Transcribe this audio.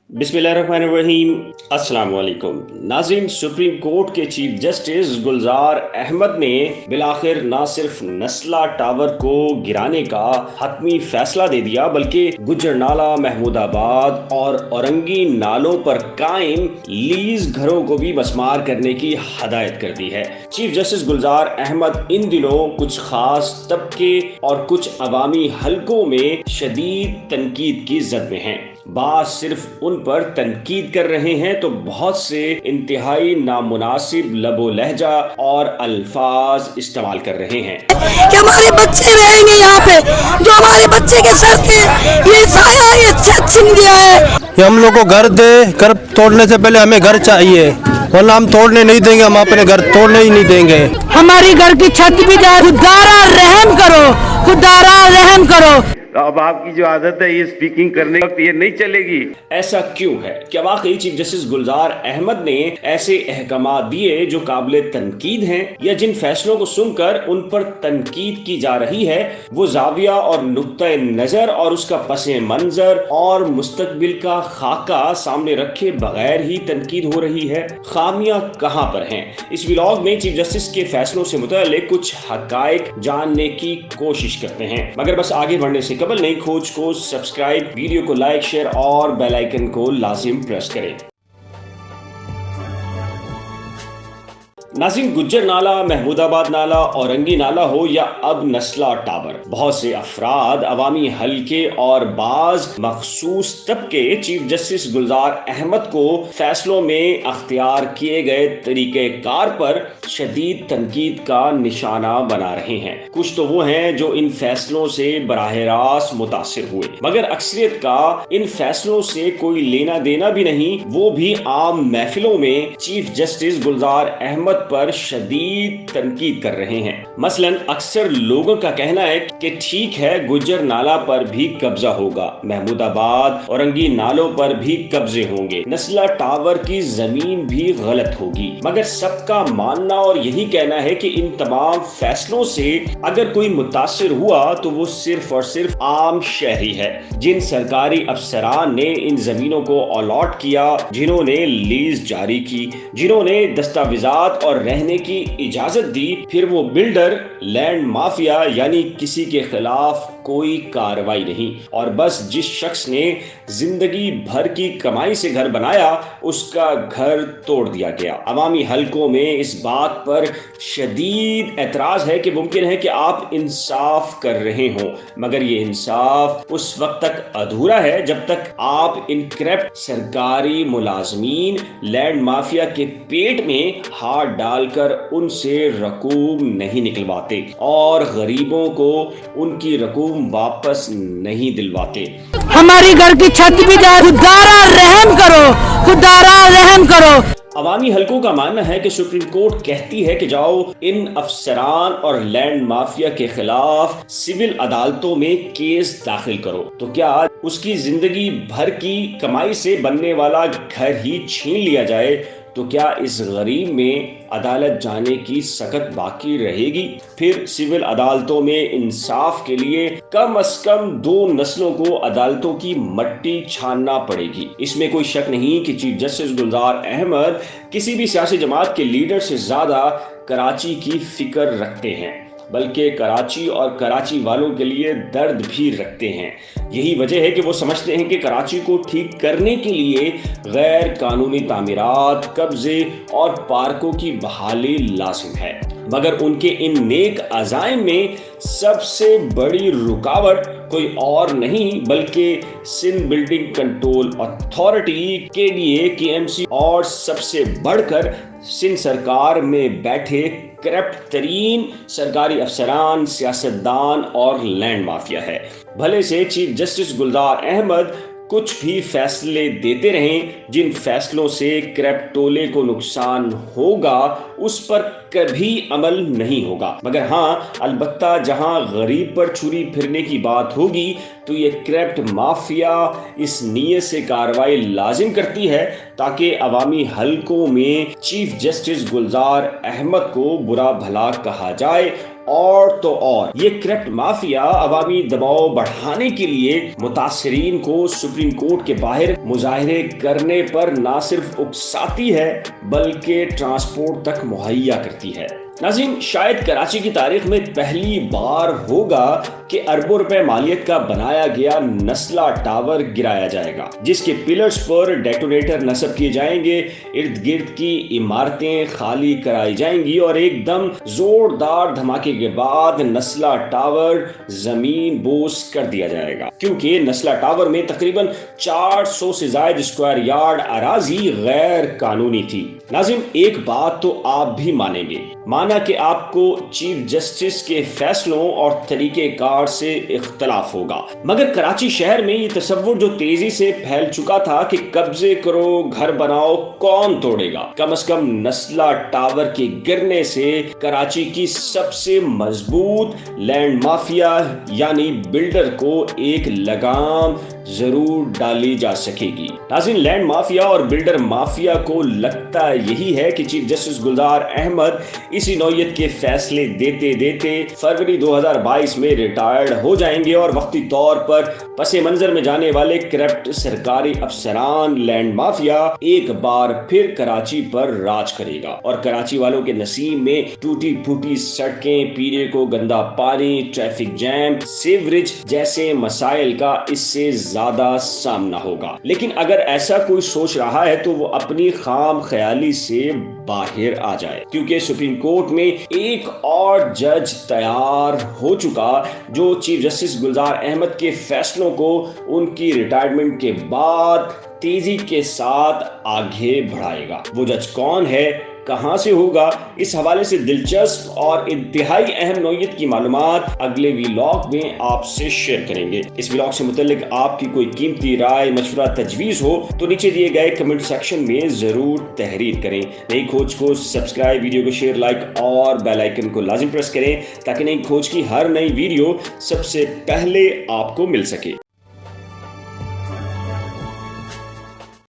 बिस्मिल्लाहिर्रहमानिर्रहीम। अस्सलाम वालेकुम नाज़रीन, सुप्रीम कोर्ट के चीफ जस्टिस गुलजार अहमद ने बिलाखिर न सिर्फ नस्ला टावर को गिराने का हतमी फैसला दे दिया, बल्कि गुजरनाला, महमूदाबाद और औरंगी नालों पर कायम लीज घरों को भी मस्मार करने की हदायत कर दी है। चीफ जस्टिस गुलजार अहमद इन दिनों कुछ खास तबके और कुछ अवामी हलकों में शदीद तनकीद की जद में हैं। बात सिर्फ उन पर तनकीद कर रहे हैं तो बहुत से इंतहाई नामुनासिब लबो लहजा और अल्फाज इस्तेमाल कर रहे हैं कि हमारे बच्चे रहेंगे यहाँ पे, जो हमारे बच्चे के सर पे ये साया, ये छत छिन गया है। कि हम लोग को घर दे, घर तोड़ने से पहले हमें घर चाहिए, वरना हम तोड़ने नहीं देंगे, हम अपने घर तोड़ने ही नहीं देंगे। हमारी घर की छत भी जाए, खुदारा रहम करो, खुदारा रहम करो। अब आपकी जो आदत है ये स्पीकिंग करने वक्त ये नहीं चलेगी। ऐसा क्यों है? क्या वाकई चीफ जस्टिस गुलजार अहमद ने ऐसे अहकामात दिए जो काबिले तनकीद हैं, या जिन फैसलों को सुनकर उन पर तनकीद की जा रही है वो जाविया और नुक्ता नजर और उसका पसे मंजर और मुस्तकबिल का खाका सामने रखे बगैर ही तनकीद हो रही है? खामियां कहां पर हैं? इस व्लॉग में चीफ जस्टिस के फैसलों से मुताल्लिक कुछ हकायक जानने की कोशिश करते हैं, मगर बस आगे बढ़ने से कबल नई खोज को सब्सक्राइब, वीडियो को लाइक, शेयर और बेल आइकन को लाजिम प्रेस करें। नाज़रीन, गुज्जर नाला, महमूदाबाद नाला, औरंगी नाला हो या अब नस्ला टावर, बहुत से अफराद, अवामी हलके और बाज मखसूस तबके चीफ जस्टिस गुलजार अहमद को फैसलों में अख्तियार किए गए तरीके कार पर शदीद तनकीद का निशाना बना रहे हैं। कुछ तो वो हैं जो इन फैसलों से बराह रास्त मुतासिर हुए, मगर अक्सरियत का इन फैसलों से कोई लेना देना भी नहीं। वो भी आम महफिलों में चीफ जस्टिस गुलजार अहमद पर शदीद तनकीद कर रहे हैं। मसलन अक्सर लोगों का कहना है कि ठीक है, गुज्जर नाला पर भी कब्जा होगा, महमूदाबाद, औरंगी नालों पर भी कब्जे होंगे, नस्ला टावर की जमीन भी गलत होगी, मगर सबका मानना और यही कहना है कि इन तमाम फैसलों से अगर कोई मुतासिर हुआ तो वो सिर्फ और सिर्फ आम शहरी है, जिन सरकारी अफसरान ने इन जमीनों को अलॉट किया, जिन्होंने लीज जारी की, जिन्होंने दस्तावेजात और रहने की इजाजत दी। फिर वो बिल्डर, लैंड माफिया यानी किसी के खिलाफ कोई कार्रवाई नहीं, और बस जिस शख्स ने जिंदगी भर की कमाई से घर बनाया उसका घर तोड़ दिया गया। अवामी हलकों में इस बात पर शदीद एतराज है कि मुमकिन है कि आप इंसाफ कर रहे हो, मगर ये इंसाफ उस वक्त तक अधूरा है जब तक आप इन करप्ट सरकारी मुलाजमीन, लैंड माफिया के पेट में हाथ डालकर उनसे रकूम नहीं निकलवाते और गरीबों को उनकी रकूम वापस नहीं दिलवाते। हमारी घर की छत भी जाए, खुदारा रहम करो, खुदारा रहम करो। अवामी हलकों का मानना है कि सुप्रीम कोर्ट कहती है कि जाओ इन अफसरान और लैंड माफिया के खिलाफ सिविल अदालतों में केस दाखिल करो, तो क्या उसकी जिंदगी भर की कमाई से बनने वाला घर ही छीन लिया जाए तो क्या इस गरीब में अदालत जाने की सकत बाकी रहेगी? फिर सिविल अदालतों में इंसाफ के लिए कम से कम 2 नस्लों को अदालतों की मट्टी छानना पड़ेगी। इसमें कोई शक नहीं कि चीफ जस्टिस गुलजार अहमद किसी भी सियासी जमात के लीडर से ज्यादा कराची की फिक्र रखते हैं, बल्कि कराची और कराची वालों के लिए दर्द भी रखते हैं। यही वजह है कि वो समझते हैं कि कराची को ठीक करने के लिए गैर कानूनी तामीरात, कब्जे और पार्कों की बहाली लाजिम है, मगर उनके इन नेक अज़ाइम में सबसे बड़ी रुकावट कोई और नहीं बल्कि Sindh building control authority KDA-KMC और सबसे बढ़कर सिंध सरकार में बैठे करप्ट तरीन सरकारी अफसरान, सियासतदान और लैंड माफिया है। भले से चीफ जस्टिस गुलजार अहमद कुछ भी फैसले देते रहें, जिन फैसलों से करप्ट टोले को नुकसान होगा उस पर कभी अमल नहीं होगा, मगर हाँ, अलबत्ता जहां गरीब पर छुरी फिरने की बात होगी तो ये करप्ट माफिया इस नीयत से कार्रवाई लाजिम करती है ताकि अवामी हलकों में चीफ जस्टिस गुलजार अहमद को बुरा भला कहा जाए اور تو اور یہ کرپٹ مافیا عوامی دباؤ بڑھانے کے لیے متاثرین کو سپریم کورٹ کے باہر مظاہرے کرنے پر نہ صرف اکساتی ہے بلکہ ٹرانسپورٹ تک مہیا کرتی ہے۔ ناظرین، شاید کراچی کی تاریخ میں پہلی بار ہوگا کہ اربوں روپے مالیت کا بنایا گیا نسلہ ٹاور گرایا جائے گا، جس کے پلرز پر ڈیٹونیٹر نصب کیے جائیں گے، ارد گرد کی عمارتیں خالی کرائی جائیں گی اور ایک دم زوردار دھماکے کے بعد نسلہ ٹاور زمین بوس کر دیا جائے گا، کیونکہ نسلہ ٹاور میں تقریباً 400 سے زائد اسکوائر یارڈ اراضی غیر قانونی تھی۔ ناظرین، ایک بات تو آپ بھی مانیں گے، مانا کہ آپ کو چیف جسٹس کے فیصلوں اور طریقہ کار سے اختلاف ہوگا، مگر کراچی شہر میں یہ تصور جو تیزی سے پھیل چکا تھا کہ قبضے کرو گھر بناؤ کون توڑے گا، کم از کم نسلہ ٹاور کے گرنے سے کراچی کی سب سے مضبوط لینڈ مافیا یعنی بلڈر کو ایک لگام ضرور ڈالی جا سکے گی۔ ناظرین، لینڈ مافیا اور بلڈر مافیا کو لگتا یہی ہے کہ چیف جسٹس گلزار احمد اسی نوعیت کے فیصلے دیتے دیتے فروری 2022 میں ریٹائرڈ ہو جائیں گے اور وقتی طور پر پس منظر میں جانے والے کرپٹ سرکاری افسران لینڈ مافیا ایک بار پھر کراچی پر راج کرے گا اور کراچی والوں کے نصیب میں ٹوٹی پھوٹی سڑکیں، پینے کو گندا پانی، ٹریفک جیم، سیوریج جیسے مسائل کا اس سے زیادہ سامنا ہوگا۔ لیکن اگر ایسا کوئی سوچ رہا ہے تو وہ اپنی خام خیالی سے باہر آ جائے، کیونکہ سپریم کورٹ میں ایک اور جج تیار ہو چکا جو چیف جسٹس گلزار احمد کے فیصلوں کو ان کی ریٹائرمنٹ کے بعد تیزی کے ساتھ آگے بڑھائے گا۔ وہ جج کون ہے، کہاں سے ہوگا، اس حوالے سے دلچسپ اور انتہائی اہم نوعیت کی معلومات اگلے ویلاگ میں آپ سے شیئر کریں گے۔ اس ویلاگ سے متعلق آپ کی کوئی قیمتی رائے، مشورہ، تجویز ہو تو نیچے دیے گئے کمنٹ سیکشن میں ضرور تحریر کریں۔ نئی کھوج کو سبسکرائب، ویڈیو کو شیئر، لائک اور بیل آئیکن کو لازم پریس کریں تاکہ نئی کھوج کی ہر نئی ویڈیو سب سے پہلے آپ کو مل سکے۔